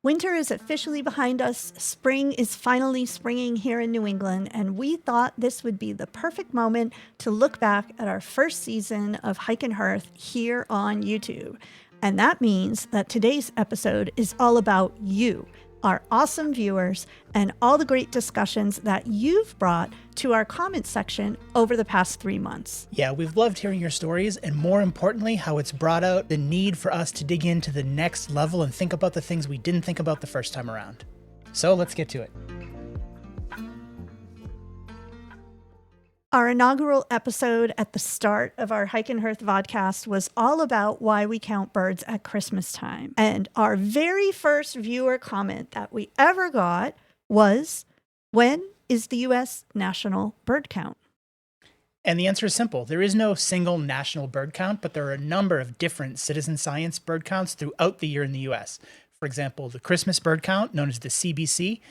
Winter is officially behind us. Spring is finally springing here in New England, and we thought this would be the perfect moment to look back at our first season of Hike and Hearth here on YouTube. And that means that today's episode is all about you, our awesome viewers, and all the great discussions that you've brought to our comment section over the past 3 months. Yeah, we've loved hearing your stories, and more importantly, how it's brought out the need for us to dig into the next level and think about the things we didn't think about the first time around. So let's get to it. Our inaugural episode at the start of our Hike and Hearth vodcast was all about why we count birds at Christmas time. And our very first viewer comment that we ever got was, when is the U.S. national bird count? And the answer is simple. There is no single national bird count, but there are a number of different citizen science bird counts throughout the year in the U.S. For example, the Christmas bird count, known as the CBC,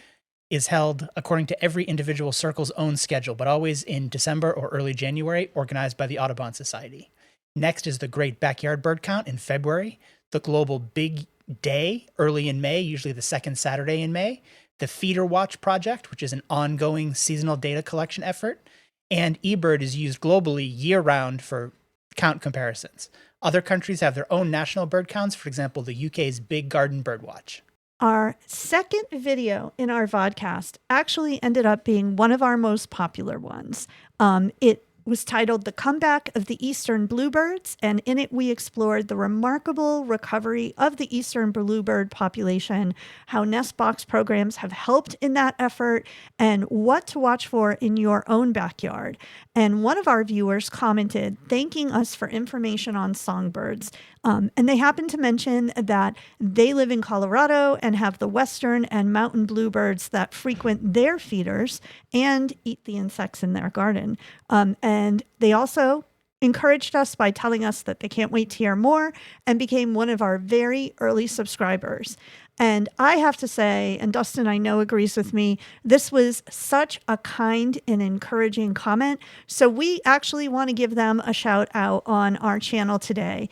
is held according to every individual circle's own schedule, but always in December or early January, organized by the Audubon Society. Next is the Great Backyard Bird Count in February, the Global Big Day early in May, usually the second Saturday in May, the Feeder Watch Project, which is an ongoing seasonal data collection effort, and eBird is used globally year-round for count comparisons. Other countries have their own national bird counts, for example, the UK's Big Garden Bird Watch. Our second video in our vodcast actually ended up being one of our most popular ones. It was titled The Comeback of the Eastern Bluebirds, and in it we explored the remarkable recovery of the eastern bluebird population, how nest box programs have helped in that effort, and what to watch for in your own backyard. And one of our viewers commented thanking us for information on songbirds. And they happened to mention that they live in Colorado and have the western and mountain bluebirds that frequent their feeders and eat the insects in their garden. And they also encouraged us by telling us that they can't wait to hear more and became one of our very early subscribers. And I have to say, and Dustin, I know, agrees with me, this was such a kind and encouraging comment. So we actually want to give them a shout out on our channel today.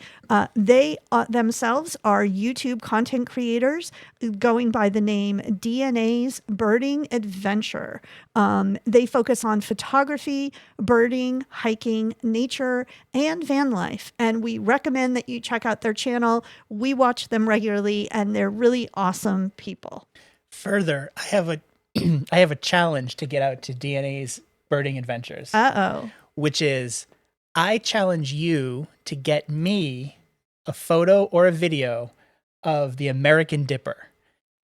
They themselves are YouTube content creators going by the name DNA's Birding Adventure. They focus on photography, birding, hiking, nature, and van life. And we recommend that you check out their channel. We watch them regularly, and they're really awesome people. Further, I have a challenge to get out to DNA's Birding Adventures. Which is, I challenge you to get me a photo or a video of the American Dipper.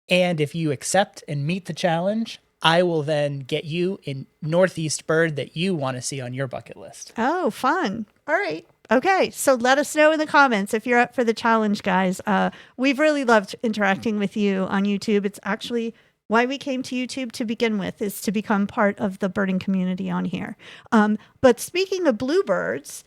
And if you accept and meet the challenge, I will then get you a northeast bird that you want to see on your bucket list. Oh, fun. All right. Okay, so let us know in the comments if you're up for the challenge, guys. We've really loved interacting with you on YouTube. It's actually why we came to YouTube to begin with, is to become part of the birding community on here. But speaking of bluebirds,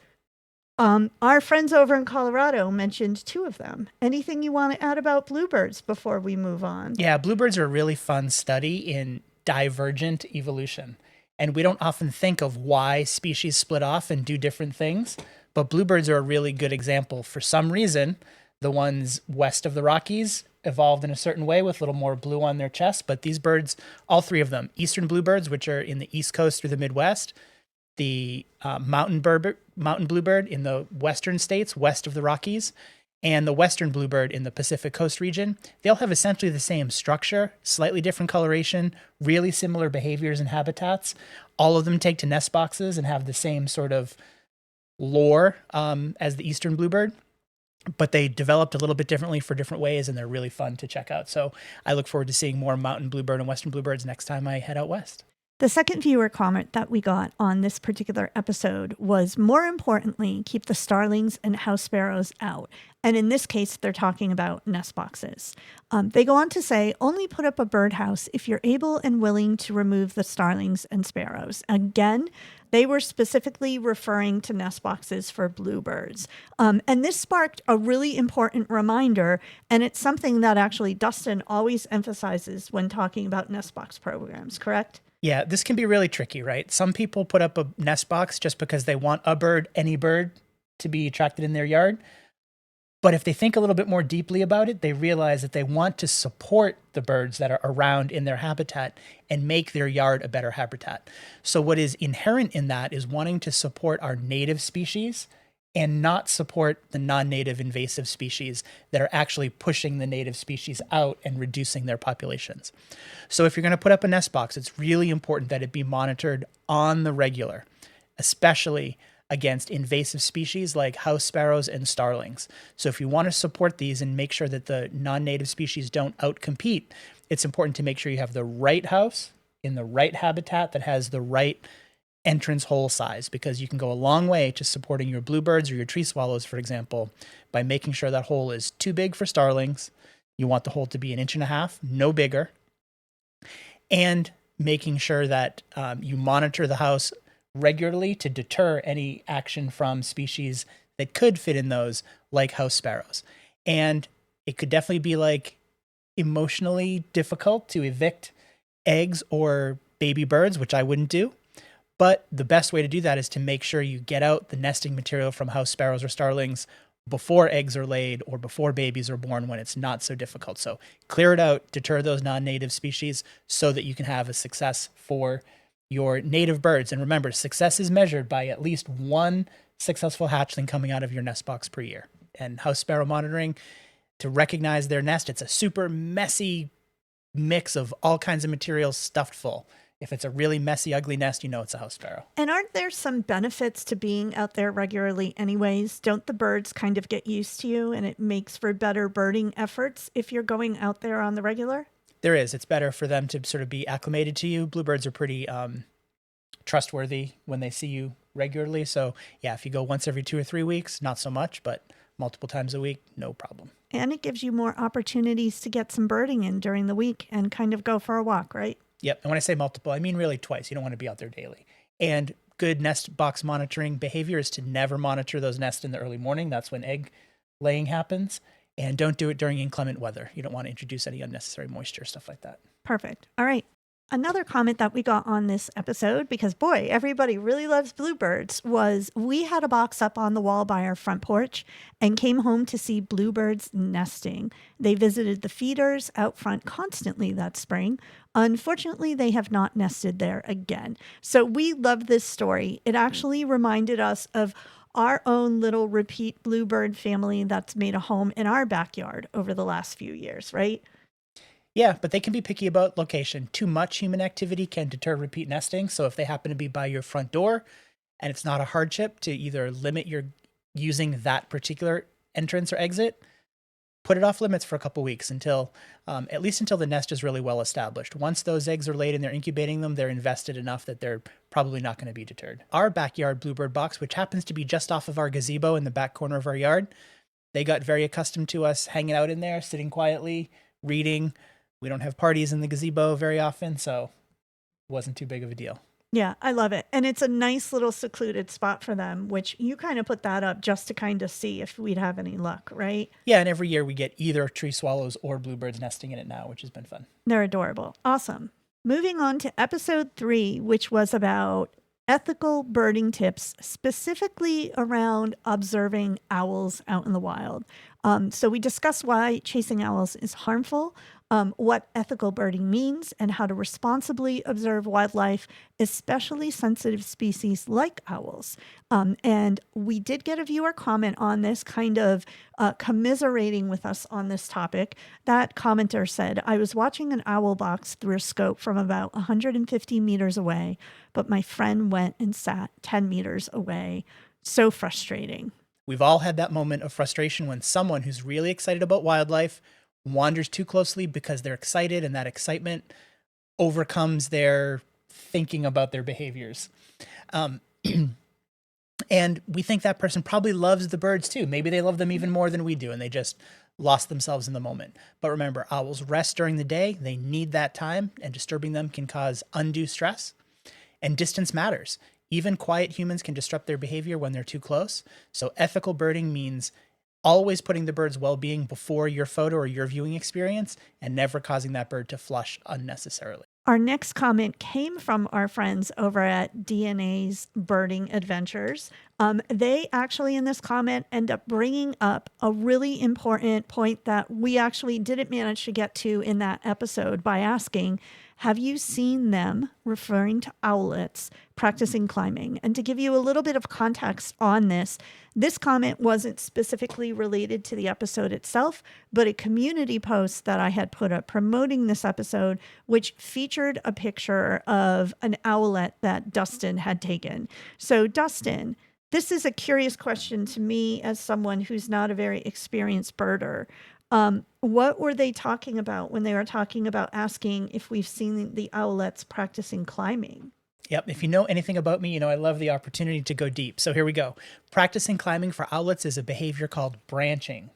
our friends over in Colorado mentioned 2 of them. Anything you want to add about bluebirds before we move on? Yeah, bluebirds are a really fun study in divergent evolution. And we don't often think of why species split off and do different things. But bluebirds are a really good example. For some reason, the ones west of the Rockies evolved in a certain way with a little more blue on their chest. But these birds, all 3 of them, eastern bluebirds, which are in the East Coast through the Midwest, the mountain bluebird in the western states west of the Rockies, and the western bluebird in the Pacific Coast region, they all have essentially the same structure, slightly different coloration, really similar behaviors and habitats. All of them take to nest boxes and have the same sort of lore as the eastern bluebird, but they developed a little bit differently for different ways, and they're really fun to check out. So I look forward to seeing more mountain bluebird and western bluebirds next time I head out west. The second viewer comment that we got on this particular episode was, more importantly, keep the starlings and house sparrows out. And in this case, they're talking about nest boxes. They go on to say, only put up a birdhouse if you're able and willing to remove the starlings and sparrows. Again, they were specifically referring to nest boxes for bluebirds. And this sparked a really important reminder, and it's something that actually Dustin always emphasizes when talking about nest box programs, correct? Yeah, this can be really tricky, right? Some people put up a nest box just because they want a bird, any bird, to be attracted in their yard. But if they think a little bit more deeply about it, they realize that they want to support the birds that are around in their habitat and make their yard a better habitat. So what is inherent in that is wanting to support our native species and not support the non-native invasive species that are actually pushing the native species out and reducing their populations. So if you're going to put up a nest box, it's really important that it be monitored on the regular, especially against invasive species like house sparrows and starlings. So if you want to support these and make sure that the non-native species don't outcompete, it's important to make sure you have the right house in the right habitat that has the right entrance hole size, because you can go a long way to supporting your bluebirds or your tree swallows, for example, by making sure that hole is too big for starlings. You want the hole to be 1.5 inches, no bigger, and making sure that you monitor the house regularly to deter any action from species that could fit in those, like house sparrows. And it could definitely be like emotionally difficult to evict eggs or baby birds, which I wouldn't do. But the best way to do that is to make sure you get out the nesting material from house sparrows or starlings before eggs are laid or before babies are born, when it's not so difficult. So clear it out, deter those non-native species so that you can have a success for your native birds. And remember, success is measured by at least one successful hatchling coming out of your nest box per year. And house sparrow monitoring, to recognize their nest, it's a super messy mix of all kinds of materials stuffed full. If it's a really messy, ugly nest, you know it's a house sparrow. And aren't there some benefits to being out there regularly anyways? Don't the birds kind of get used to you, and it makes for better birding efforts if you're going out there on the regular? There is. It's better for them to sort of be acclimated to you. Bluebirds are pretty trustworthy when they see you regularly. So yeah, if you go once every 2 or 3 weeks, not so much, but multiple times a week, no problem. And it gives you more opportunities to get some birding in during the week and kind of go for a walk, right? Yep. And when I say multiple, I mean really twice. You don't want to be out there daily. And good nest box monitoring behavior is to never monitor those nests in the early morning. That's when egg laying happens. And don't do it during inclement weather. You don't want to introduce any unnecessary moisture, stuff like that. Perfect. All right. Another comment that we got on this episode, because boy, everybody really loves bluebirds, was we had a box up on the wall by our front porch and came home to see bluebirds nesting. They visited the feeders out front constantly that spring. Unfortunately, they have not nested there again. So we love this story. It actually reminded us of our own little repeat bluebird family that's made a home in our backyard over the last few years, right? Yeah, but they can be picky about location. Too much human activity can deter repeat nesting. So if they happen to be by your front door and it's not a hardship to either limit your using that particular entrance or exit, put it off limits for a couple weeks until, at least until the nest is really well established. Once those eggs are laid and they're incubating them, they're invested enough that they're probably not going to be deterred. Our backyard bluebird box, which happens to be just off of our gazebo in the back corner of our yard, they got very accustomed to us hanging out in there, sitting quietly, reading. We don't have parties in the gazebo very often, so it wasn't too big of a deal. Yeah, I love it. And it's a nice little secluded spot for them, which you kind of put that up just to kind of see if we'd have any luck, right? Yeah, and every year we get either tree swallows or bluebirds nesting in it now, which has been fun. They're adorable. Awesome. Moving on to episode 3, which was about ethical birding tips, specifically around observing owls out in the wild. So we discussed why chasing owls is harmful, what ethical birding means, and how to responsibly observe wildlife, especially sensitive species like owls. And we did get a viewer comment on this, kind of commiserating with us on this topic. That commenter said, I was watching an owl box through a scope from about 150 meters away, but my friend went and sat 10 meters away. So frustrating. We've all had that moment of frustration when someone who's really excited about wildlife wanders too closely because they're excited, and that excitement overcomes their thinking about their behaviors. And we think that person probably loves the birds too. Maybe they love them even more than we do, and they just lost themselves in the moment. But remember, owls rest during the day. They need that time, and disturbing them can cause undue stress. And distance matters. Even quiet humans can disrupt their behavior when they're too close. So ethical birding means always putting the bird's well-being before your photo or your viewing experience, and never causing that bird to flush unnecessarily. Our next comment came from our friends over at DNA's Birding Adventures. They actually, in this comment, end up bringing up a really important point that we actually didn't manage to get to in that episode by asking, have you seen them, referring to owlets, practicing climbing? And to give you a little bit of context on this comment wasn't specifically related to the episode itself, but a community post that I had put up promoting this episode, which featured a picture of an owlet that Dustin had taken. So Dustin, this is a curious question to me as someone who's not a very experienced birder. What were they talking about when they were talking about asking if we've seen the owlets practicing climbing? Yep. If you know anything about me, you know I love the opportunity to go deep. So here we go. Practicing climbing for owlets is a behavior called branching.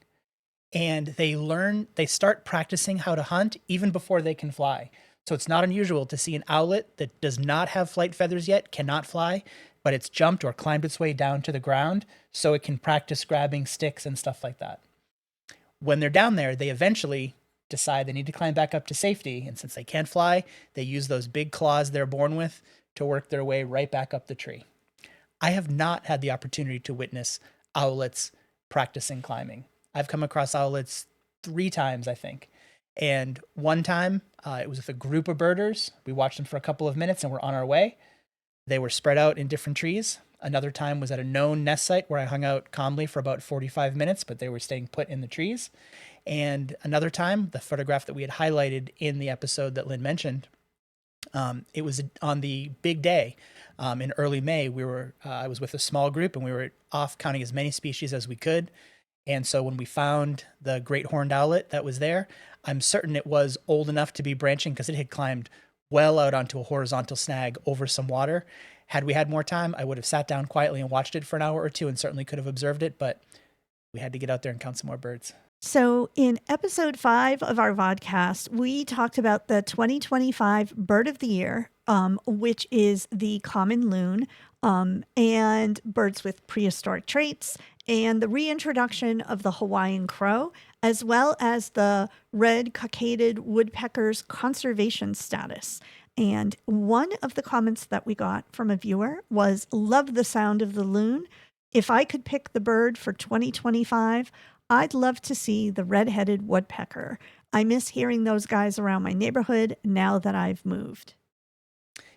And they start practicing how to hunt even before they can fly. So it's not unusual to see an owlet that does not have flight feathers yet, cannot fly, but it's jumped or climbed its way down to the ground so it can practice grabbing sticks and stuff like that. When they're down there, they eventually decide they need to climb back up to safety. And since they can't fly, they use those big claws they're born with to work their way right back up the tree. I have not had the opportunity to witness owlets practicing climbing. I've come across owlets 3 times, I think. And one time, it was with a group of birders. We watched them for a couple of minutes and we're on our way. They were spread out in different trees. Another time was at a known nest site where I hung out calmly for about 45 minutes, but they were staying put in the trees. And another time, the photograph that we had highlighted in the episode that Lynn mentioned, it was on the big day in early May. I was with a small group and we were off counting as many species as we could. And so when we found the great horned owlet that was there, I'm certain it was old enough to be branching because it had climbed well out onto a horizontal snag over some water. Had we had more time, I would have sat down quietly and watched it for an hour or two and certainly could have observed it, but we had to get out there and count some more birds. So in episode 5 of our vodcast, we talked about the 2025 Bird of the Year, which is the common loon, and birds with prehistoric traits, and the reintroduction of the Hawaiian crow, as well as the red cockaded woodpecker's conservation status. And one of the comments that we got from a viewer was, love the sound of the loon. If I could pick the bird for 2025, I'd love to see the red-headed woodpecker. I miss hearing those guys around my neighborhood now that I've moved.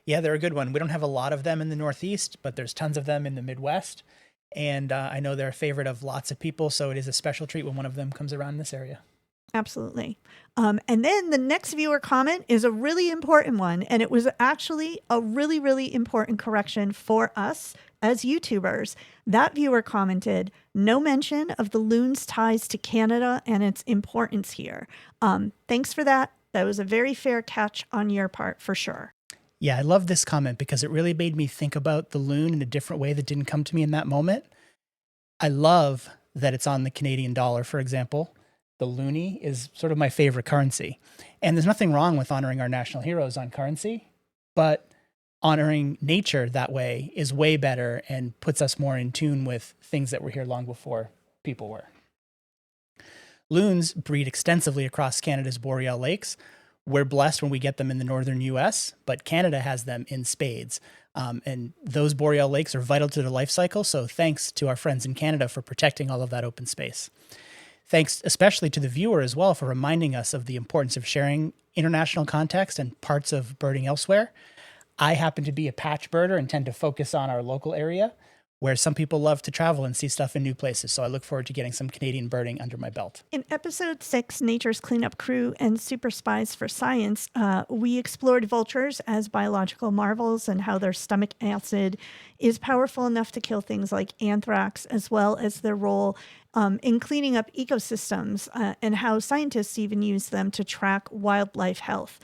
Yeah, they're a good one. We don't have a lot of them in the Northeast, but there's tons of them in the Midwest. And I know they're a favorite of lots of people, so it is a special treat when one of them comes around this area. Absolutely. And then the next viewer comment is a really important one. And it was actually a really, really important correction for us as YouTubers. That viewer commented, no mention of the loon's ties to Canada and its importance here. Thanks for that. That was a very fair catch on your part for sure. Yeah, I love this comment because it really made me think about the loon in a different way that didn't come to me in that moment. I love that it's on the Canadian dollar, for example. The loonie is sort of my favorite currency. And there's nothing wrong with honoring our national heroes on currency, but honoring nature that way is way better and puts us more in tune with things that were here long before people were. Loons breed extensively across Canada's boreal lakes. We're blessed when we get them in the northern US, but Canada has them in spades. And those boreal lakes are vital to their life cycle. So thanks to our friends in Canada for protecting all of that open space. Thanks especially to the viewer as well for reminding us of the importance of sharing international context and parts of birding elsewhere. I happen to be a patch birder and tend to focus on our local area, where some people love to travel and see stuff in new places. So I look forward to getting some Canadian birding under my belt. In episode 6, Nature's Cleanup Crew and Super Spies for Science, we explored vultures as biological marvels and how their stomach acid is powerful enough to kill things like anthrax, as well as their role in cleaning up ecosystems and how scientists even use them to track wildlife health.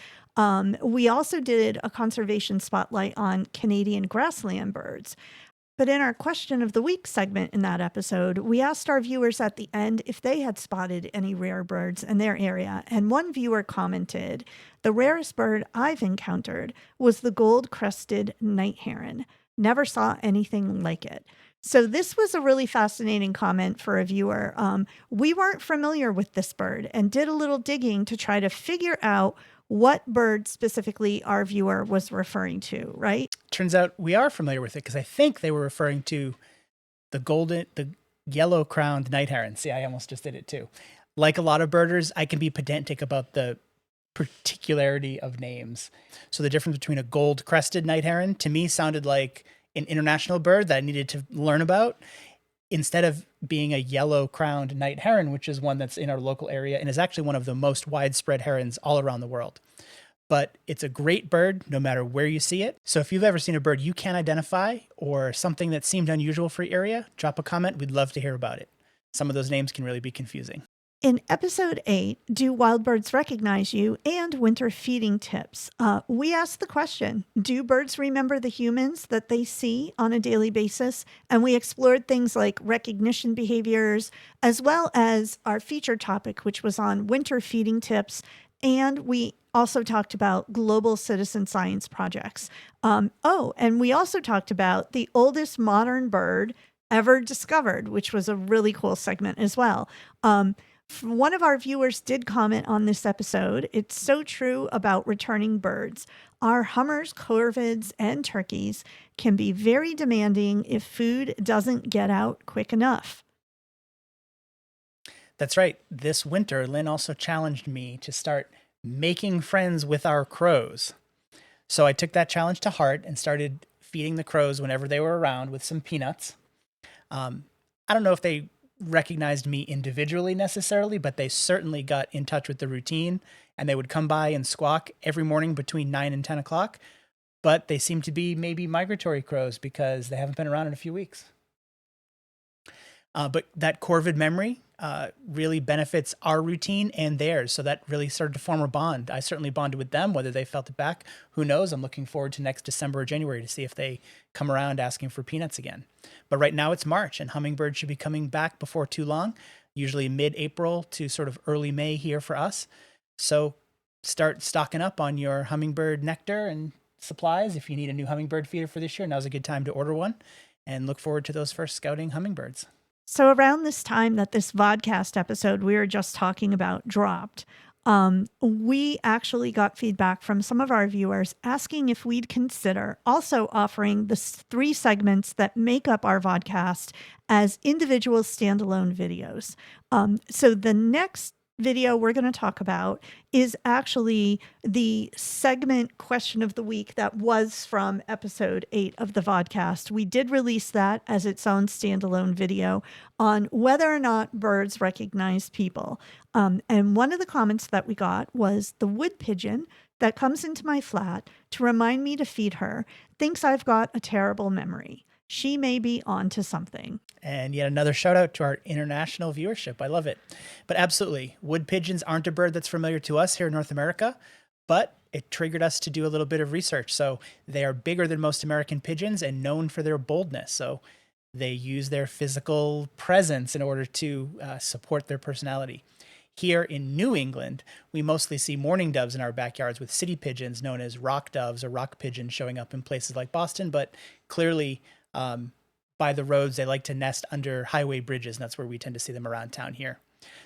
We also did a conservation spotlight on Canadian grassland birds. But in our question of the week segment in that episode, we asked our viewers at the end if they had spotted any rare birds in their area. And one viewer commented, the rarest bird I've encountered was the gold-crested night heron. Never saw anything like it. So this was a really fascinating comment for a viewer. We weren't familiar with this bird and did a little digging to try to figure out what bird specifically our viewer was referring to, right? Turns out we are familiar with it because I think they were referring to the yellow-crowned night heron. See, I almost just did it too. Like a lot of birders, I can be pedantic about the particularity of names. So the difference between a gold-crested night heron to me sounded like an international bird that I needed to learn about, instead of being a yellow-crowned night heron, which is one that's in our local area and is actually one of the most widespread herons all around the world. But it's a great bird no matter where you see it. So if you've ever seen a bird you can't identify or something that seemed unusual for your area, drop a comment. We'd love to hear about it. Some of those names can really be confusing. In episode 8, Do Wild Birds Recognize You? And Winter Feeding Tips, we asked the question, do birds remember the humans that they see on a daily basis? And we explored things like recognition behaviors, as well as our feature topic, which was on winter feeding tips. And we also talked about global citizen science projects. And we also talked about the oldest modern bird ever discovered, which was a really cool segment as well. One of our viewers did comment on this episode. It's so true about returning birds. Our hummers, corvids, and turkeys can be very demanding if food doesn't get out quick enough. That's right. This winter, Lynn also challenged me to start making friends with our crows. So I took that challenge to heart and started feeding the crows whenever they were around with some peanuts. I don't know if they recognized me individually necessarily, but they certainly got in touch with the routine, and they would come by and squawk every morning between 9 and 10 o'clock. But they seem to be maybe migratory crows because they haven't been around in a few weeks. But that corvid memory really benefits our routine and theirs. So that really started to form a bond. I certainly bonded with them, whether they felt it back. Who knows? I'm looking forward to next December or January to see if they come around asking for peanuts again. But right now it's March, and hummingbirds should be coming back before too long, usually mid-April to sort of early May here for us. So start stocking up on your hummingbird nectar and supplies. If you need a new hummingbird feeder for this year, now's a good time to order one, and look forward to those first scouting hummingbirds. So around this time that this vodcast episode we were just talking about dropped, we actually got feedback from some of our viewers asking if we'd consider also offering the 3 segments that make up our vodcast as individual standalone videos. So the next video we're going to talk about is actually the segment question of the week that was from episode 8 of the vodcast. We did release that as its own standalone video on whether or not birds recognize people. And one of the comments that we got was the wood pigeon that comes into my flat to remind me to feed her thinks I've got a terrible memory. She may be onto something. And yet another shout out to our international viewership. I love it. But absolutely, wood pigeons aren't a bird that's familiar to us here in North America, but it triggered us to do a little bit of research. So they are bigger than most American pigeons and known for their boldness. So they use their physical presence in order to support their personality. Here in New England, we mostly see mourning doves in our backyards with city pigeons known as rock doves or rock pigeons showing up in places like Boston, but clearly by the roads, they like to nest under highway bridges, and that's where we tend to see them around town here.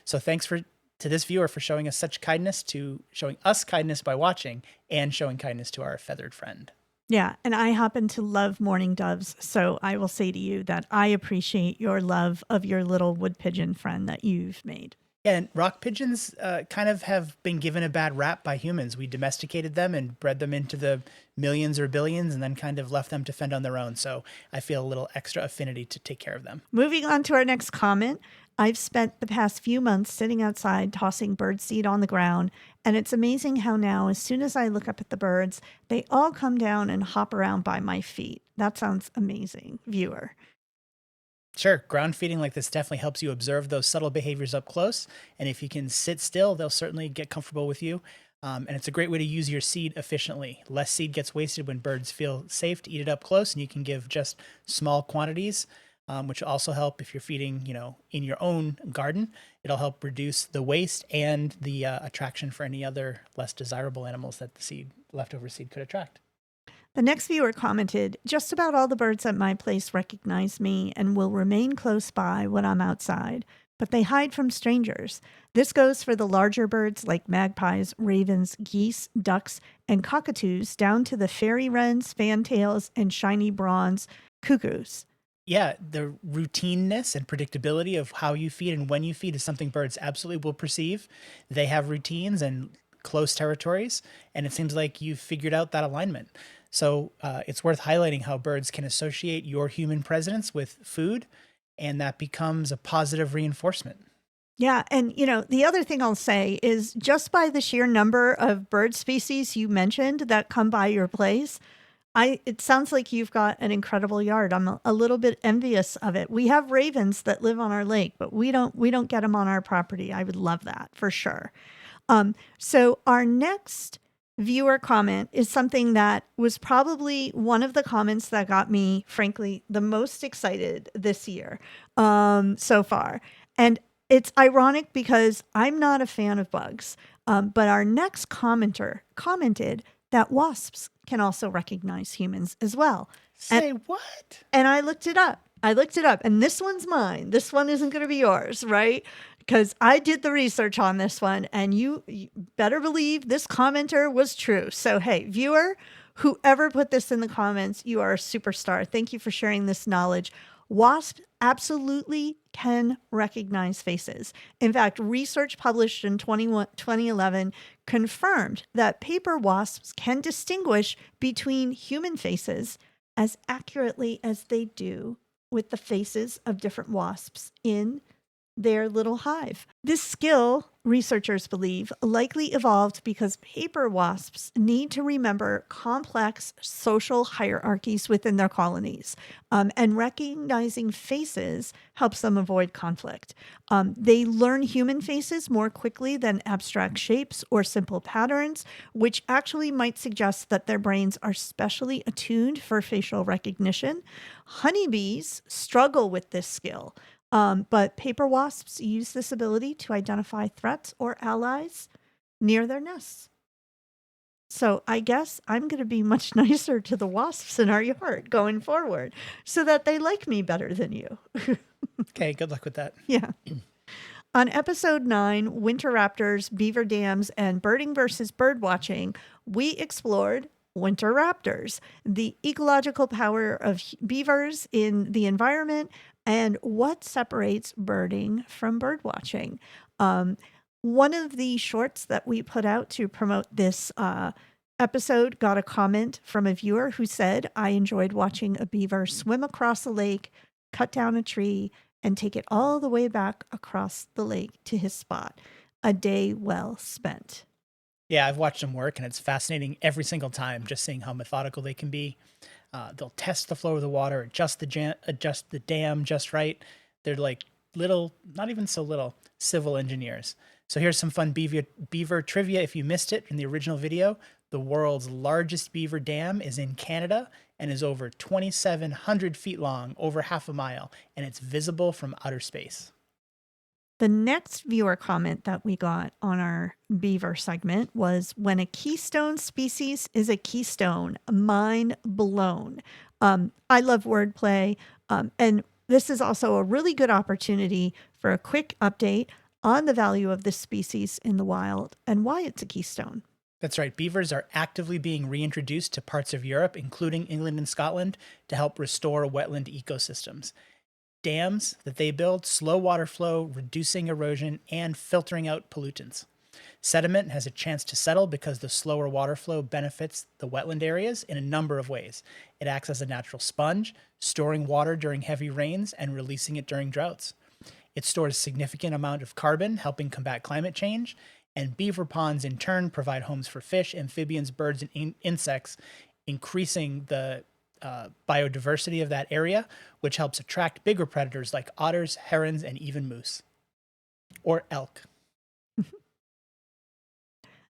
So thanks to this viewer for showing us such kindness, showing us kindness by watching, and showing kindness to our feathered friend. Yeah, and I happen to love mourning doves, so I will say to you that I appreciate your love of your little wood pigeon friend that you've made. Yeah, and rock pigeons kind of have been given a bad rap by humans. We domesticated them and bred them into the millions or billions and then kind of left them to fend on their own. So I feel a little extra affinity to take care of them. Moving on to our next comment. I've spent the past few months sitting outside tossing birdseed on the ground, and it's amazing how now, as soon as I look up at the birds, they all come down and hop around by my feet. That sounds amazing, viewer. Sure, ground feeding like this definitely helps you observe those subtle behaviors up close. And if you can sit still, they'll certainly get comfortable with you. And it's a great way to use your seed efficiently. Less seed gets wasted when birds feel safe to eat it up close, and you can give just small quantities, which will also help if you're feeding, in your own garden. It'll help reduce the waste and the attraction for any other less desirable animals that the leftover seed could attract. The next viewer commented, just about all the birds at my place recognize me and will remain close by when I'm outside. but they hide from strangers. This goes for the larger birds like magpies, ravens, geese, ducks, and cockatoos, down to the fairy wrens, fantails, and shiny bronze cuckoos. Yeah, the routineness and predictability of how you feed and when you feed is something birds absolutely will perceive. They have routines and close territories, and it seems like you've figured out that alignment. So it's worth highlighting how birds can associate your human presence with food, and that becomes a positive reinforcement. Yeah. And, the other thing I'll say is just by the sheer number of bird species you mentioned that come by your place, it sounds like you've got an incredible yard. I'm a little bit envious of it. We have ravens that live on our lake, but we don't get them on our property. I would love that for sure. So our next viewer comment is something that was probably one of the comments that got me, frankly, the most excited this year so far. And it's ironic because I'm not a fan of bugs, but our next commenter commented that wasps can also recognize humans as well. Say what? And I looked it up. And this one's mine. This one isn't going to be yours, right? Because I did the research on this one, and you better believe this commenter was true. So, hey, viewer, whoever put this in the comments, you are a superstar. Thank you for sharing this knowledge. Wasps absolutely can recognize faces. In fact, research published in 2011 confirmed that paper wasps can distinguish between human faces as accurately as they do with the faces of different wasps in their little hive. This skill, researchers believe, likely evolved because paper wasps need to remember complex social hierarchies within their colonies, and recognizing faces helps them avoid conflict. They learn human faces more quickly than abstract shapes or simple patterns, which actually might suggest that their brains are specially attuned for facial recognition. Honeybees struggle with this skill. But paper wasps use this ability to identify threats or allies near their nests. So I guess I'm going to be much nicer to the wasps in our yard going forward so that they like me better than you. Okay, good luck with that. Yeah. On episode 9, Winter Raptors, Beaver Dams, and Birding versus Birdwatching, we explored winter raptors, the ecological power of beavers in the environment, and what separates birding from birdwatching. One of the shorts that we put out to promote this episode got a comment from a viewer who said, "I enjoyed watching a beaver swim across a lake, cut down a tree, and take it all the way back across the lake to his spot. A day well spent." Yeah, I've watched them work, and it's fascinating every single time, just seeing how methodical they can be. They'll test the flow of the water, adjust the dam just right. They're like little, not even so little, civil engineers. So here's some fun beaver trivia if you missed it in the original video. The world's largest beaver dam is in Canada and is over 2,700 feet long, over half a mile, and it's visible from outer space. The next viewer comment that we got on our beaver segment was, "When a keystone species is a keystone, mind blown." I love wordplay. And this is also a really good opportunity for a quick update on the value of this species in the wild and why it's a keystone. That's right. Beavers are actively being reintroduced to parts of Europe, including England and Scotland, to help restore wetland ecosystems. Dams that they build slow water flow, reducing erosion, and filtering out pollutants. Sediment has a chance to settle because the slower water flow benefits the wetland areas in a number of ways. It acts as a natural sponge, storing water during heavy rains and releasing it during droughts. It stores a significant amount of carbon, helping combat climate change, and beaver ponds in turn provide homes for fish, amphibians, birds, and insects, increasing the biodiversity of that area, which helps attract bigger predators like otters, herons, and even moose. Or elk.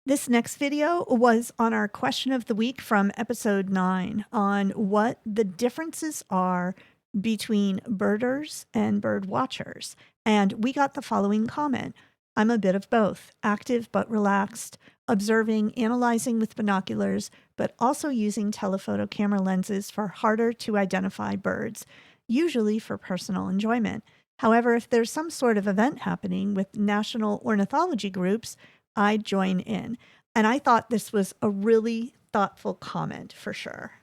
This next video was on our question of the week from episode 9 on what the differences are between birders and bird watchers. And we got the following comment: "I'm a bit of both, active but relaxed, observing, analyzing with binoculars, but also using telephoto camera lenses for harder to identify birds, usually for personal enjoyment. However, if there's some sort of event happening with national ornithology groups, I'd join in. And I thought this was a really thoughtful comment for sure.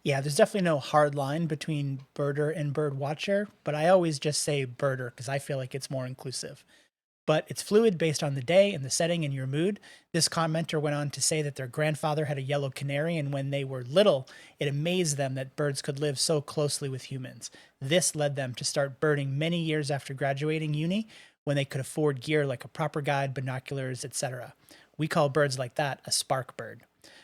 Yeah, there's definitely no hard line between birder and bird watcher, but I always just say birder because I feel like it's more inclusive. But it's fluid based on the day and the setting and your mood. This commenter went on to say that their grandfather had a yellow canary, and when they were little, it amazed them that birds could live so closely with humans. This led them to start birding many years after graduating uni, when they could afford gear like a proper guide, binoculars, etc. We call birds like that a spark bird.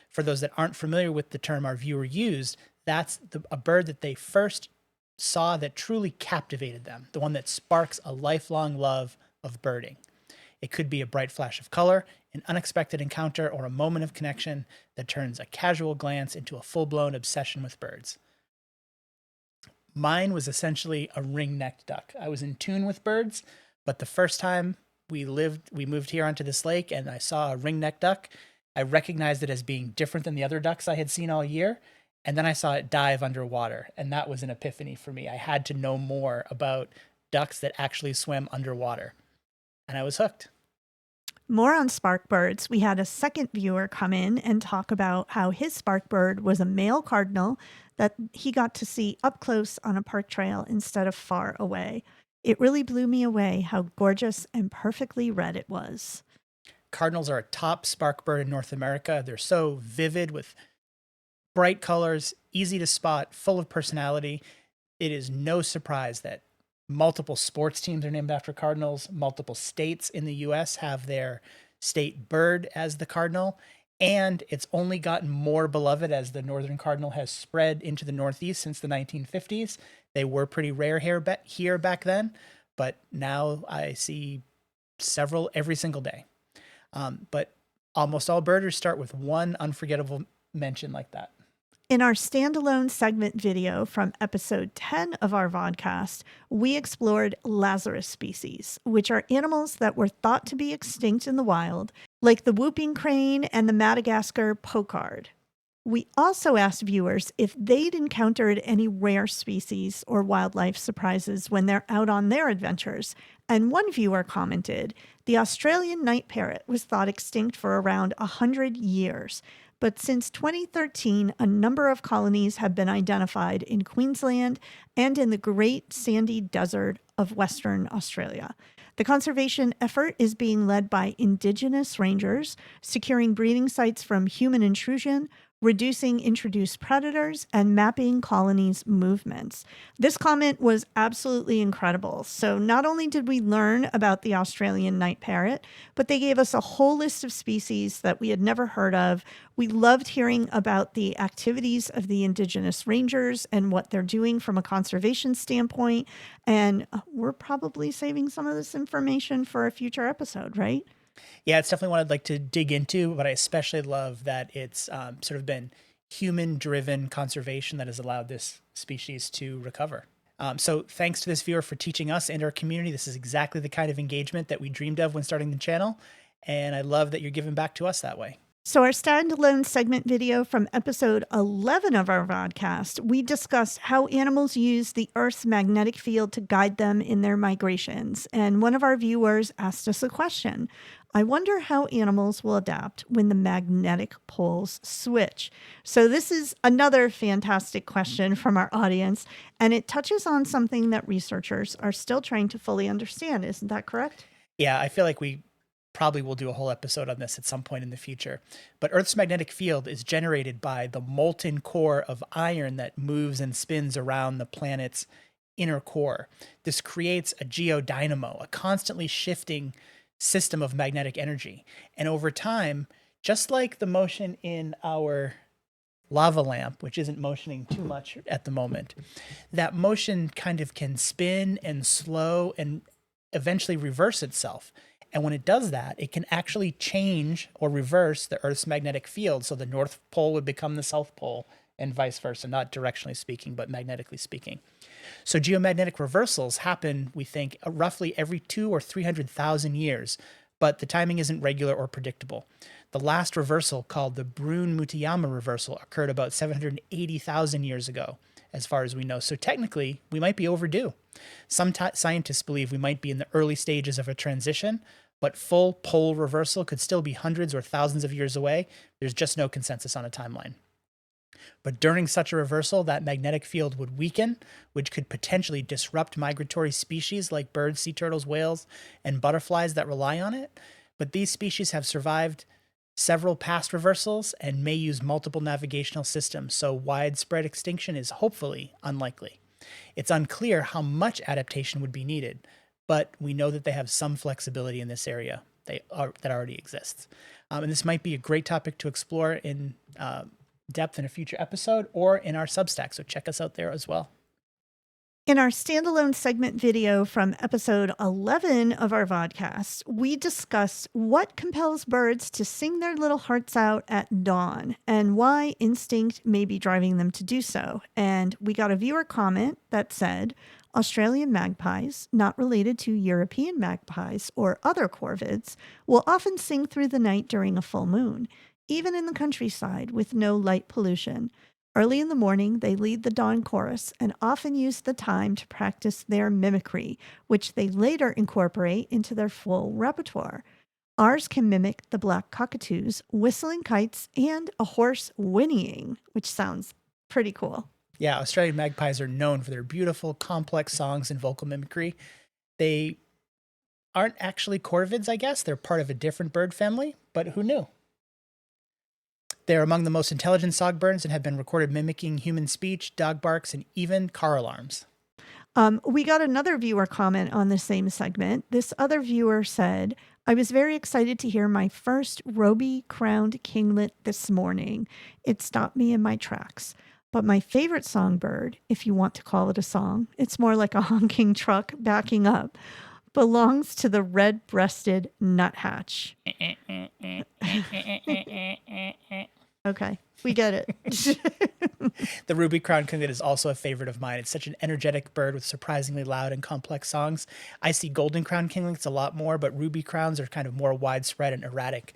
For those that aren't familiar with the term our viewer used, that's a bird that they first saw that truly captivated them, the one that sparks a lifelong love of birding. It could be a bright flash of color, an unexpected encounter, or a moment of connection that turns a casual glance into a full-blown obsession with birds. Mine was essentially a ring-necked duck. I was in tune with birds, but the first time we moved here onto this lake and I saw a ring-necked duck, I recognized it as being different than the other ducks I had seen all year. And then I saw it dive underwater, and that was an epiphany for me. I had to know more about ducks that actually swim underwater, and I was hooked. More on spark birds. We had a second viewer come in and talk about how his spark bird was a male cardinal that he got to see up close on a park trail instead of far away. It really blew me away how gorgeous and perfectly red it was. Cardinals are a top spark bird in North America. They're so vivid with bright colors, easy to spot, full of personality. It is no surprise that multiple sports teams are named after cardinals. Multiple states in the US have their state bird as the cardinal. And it's only gotten more beloved as the northern cardinal has spread into the Northeast since the 1950s. They were pretty rare here back then, but now I see several every single day. But almost all birders start with one unforgettable mention like that. In our standalone segment video from episode 10 of our vodcast, we explored Lazarus species, which are animals that were thought to be extinct in the wild, like the whooping crane and the Madagascar pochard. We also asked viewers if they'd encountered any rare species or wildlife surprises when they're out on their adventures. And one viewer commented, the Australian night parrot was thought extinct for around 100 years. But since 2013, a number of colonies have been identified in Queensland and in the Great Sandy Desert of Western Australia. The conservation effort is being led by Indigenous rangers, securing breeding sites from human intrusion, reducing introduced predators, and mapping colonies' movements. This comment was absolutely incredible. So not only did we learn about the Australian night parrot, but they gave us a whole list of species that we had never heard of. We loved hearing about the activities of the Indigenous rangers and what they're doing from a conservation standpoint. And we're probably saving some of this information for a future episode, right? Yeah, it's definitely one I'd like to dig into, but I especially love that it's sort of been human-driven conservation that has allowed this species to recover. So thanks to this viewer for teaching us and our community. This is exactly the kind of engagement that we dreamed of when starting the channel, and I love that you're giving back to us that way. So our standalone segment video from episode 11 of our vodcast, we discussed how animals use the Earth's magnetic field to guide them in their migrations. And one of our viewers asked us a question. I wonder how animals will adapt when the magnetic poles switch. So this is another fantastic question from our audience, and it touches on something that researchers are still trying to fully understand. Isn't that correct? Yeah, I feel like we probably will do a whole episode on this at some point in the future. But Earth's magnetic field is generated by the molten core of iron that moves and spins around the planet's inner core. This creates a geodynamo, a constantly shifting system of magnetic energy. And over time, just like the motion in our lava lamp, which isn't motioning too much at the moment, that motion kind of can spin and slow and eventually reverse itself. And when it does that, it can actually change or reverse the Earth's magnetic field. So the North Pole would become the South Pole and vice versa, not directionally speaking, but magnetically speaking. So geomagnetic reversals happen, we think, roughly every 200,000 or 300,000 years, but the timing isn't regular or predictable. The last reversal, called the Brune-Mutayama reversal, occurred about 780,000 years ago. as far as we know. So technically, we might be overdue. Some scientists believe we might be in the early stages of a transition, but full pole reversal could still be hundreds or thousands of years away. There's just no consensus on a timeline. But during such a reversal, that magnetic field would weaken, which could potentially disrupt migratory species like birds, sea turtles, whales, and butterflies that rely on it. But these species have survived several past reversals and may use multiple navigational systems, so widespread extinction is hopefully unlikely. It's unclear how much adaptation would be needed, but we know that they have some flexibility in this area that already exists. And this might be a great topic to explore in depth in a future episode or in our Substack, so check us out there as well. In our standalone segment video from episode 11 of our vodcast, we discussed what compels birds to sing their little hearts out at dawn and why instinct may be driving them to do so. And we got a viewer comment that said, Australian magpies, not related to European magpies or other corvids, will often sing through the night during a full moon, even in the countryside with no light pollution. Early in the morning, they lead the dawn chorus and often use the time to practice their mimicry, which they later incorporate into their full repertoire. Ours can mimic the black cockatoos, whistling kites, and a horse whinnying, which sounds pretty cool. Yeah, Australian magpies are known for their beautiful, complex songs and vocal mimicry. They aren't actually corvids, I guess. They're part of a different bird family, but who knew? They're among the most intelligent songbirds and have been recorded mimicking human speech, dog barks, and even car alarms. We got another viewer comment on the same segment. This other viewer said, I was very excited to hear my first roby-crowned kinglet this morning. It stopped me in my tracks. But my favorite songbird, if you want to call it a song, it's more like a honking truck backing up, belongs to the red-breasted nuthatch. Okay, we get it. The ruby-crowned kinglet is also a favorite of mine. It's such an energetic bird with surprisingly loud and complex songs. I see golden-crowned kinglets a lot more, but ruby-crowns are kind of more widespread and erratic.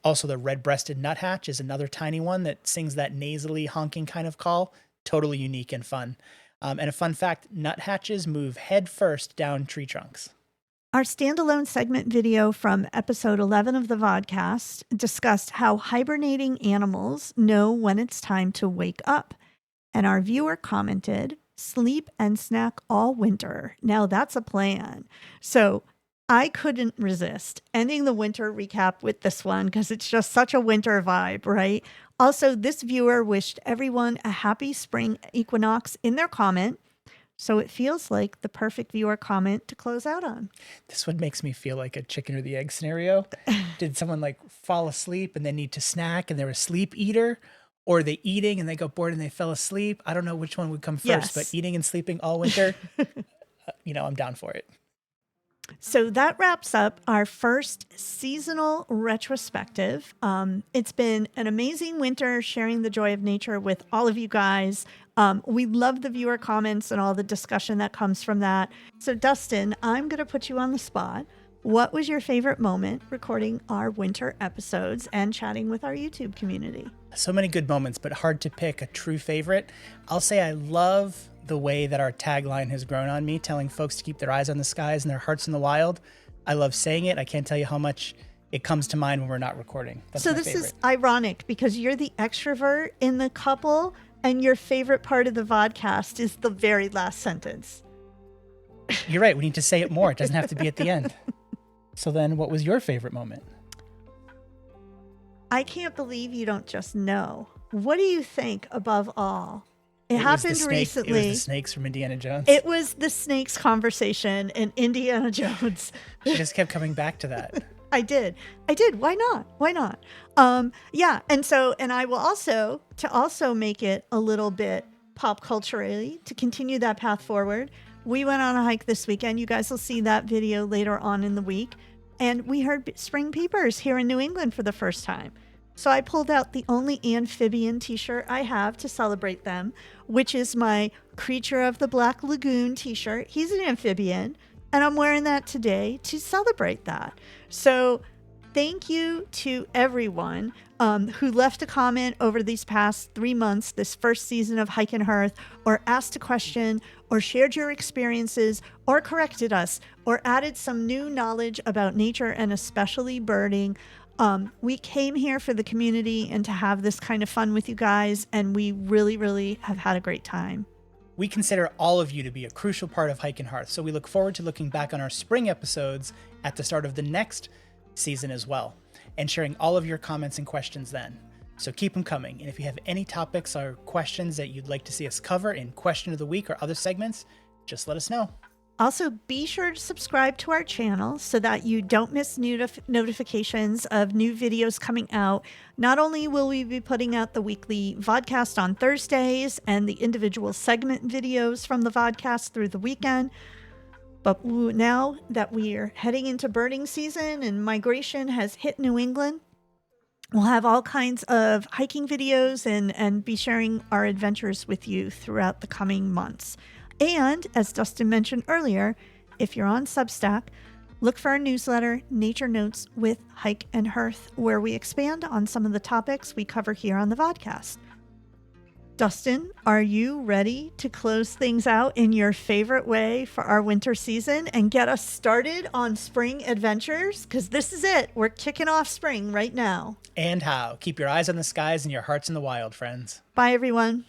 Also, the red-breasted nuthatch is another tiny one that sings that nasally honking kind of call. Totally unique and fun. And a fun fact, nuthatches move head first down tree trunks. Our standalone segment video from episode 11 of the vodcast discussed how hibernating animals know when it's time to wake up. And our viewer commented, sleep and snack all winter. Now that's a plan. So I couldn't resist ending the winter recap with this one because it's just such a winter vibe, right? Also, this viewer wished everyone a happy spring equinox in their comment. So it feels like the perfect viewer comment to close out on. This one makes me feel like a chicken or the egg scenario. Did someone like fall asleep and they need to snack and they're a sleep eater? Or they eating and they got bored and they fell asleep? I don't know which one would come first, Yes. but eating and sleeping all winter, I'm down for it. So that wraps up our first seasonal retrospective. It's been an amazing winter sharing the joy of nature with all of you guys. We love the viewer comments and all the discussion that comes from that. So Dustin, I'm going to put you on the spot. What was your favorite moment recording our winter episodes and chatting with our YouTube community? So many good moments, but hard to pick a true favorite. I'll say I love the way that our tagline has grown on me, telling folks to keep their eyes on the skies and their hearts in the wild. I love saying it. I can't tell you how much it comes to mind when we're not recording. That's so my this favorite. Is ironic because you're the extrovert in the couple and your favorite part of the vodcast is the very last sentence. You're right. We need to say it more. It doesn't have to be at the end. So then what was your favorite moment? I can't believe you don't just know. What do you think above all? It happened recently. It was the snakes from Indiana Jones. It was the snakes conversation in Indiana Jones. She just kept coming back to that. I did. Why not? Yeah. And I will also make it a little bit pop culturally to continue that path forward. We went on a hike this weekend. You guys will see that video later on in the week. And we heard spring peepers here in New England for the first time. So I pulled out the only amphibian t-shirt I have to celebrate them, which is my Creature of the Black Lagoon t-shirt. He's an amphibian, and I'm wearing that today to celebrate that. So thank you to everyone who left a comment over these past 3 months, this first season of Hike Hearth, or asked a question, or shared your experiences, or corrected us, or added some new knowledge about nature and especially birding. We came here for the community and to have this kind of fun with you guys, and we really, really have had a great time. We consider all of you to be a crucial part of Hike Hearth, so we look forward to looking back on our spring episodes at the start of the next season as well, and sharing all of your comments and questions then. So keep them coming, and if you have any topics or questions that you'd like to see us cover in Question of the Week or other segments, just let us know. Also, be sure to subscribe to our channel so that you don't miss notifications of new videos coming out. Not only will we be putting out the weekly vodcast on Thursdays and the individual segment videos from the vodcast through the weekend, but now that we are heading into birding season and migration has hit New England, we'll have all kinds of hiking videos and be sharing our adventures with you throughout the coming months. And as Dustin mentioned earlier, if you're on Substack, look for our newsletter, Nature Notes with Hike Hearth, where we expand on some of the topics we cover here on the vodcast. Dustin, are you ready to close things out in your favorite way for our winter season and get us started on spring adventures? Because this is it. We're kicking off spring right now. And how. Keep your eyes on the skies and your hearts in the wild, friends. Bye, everyone.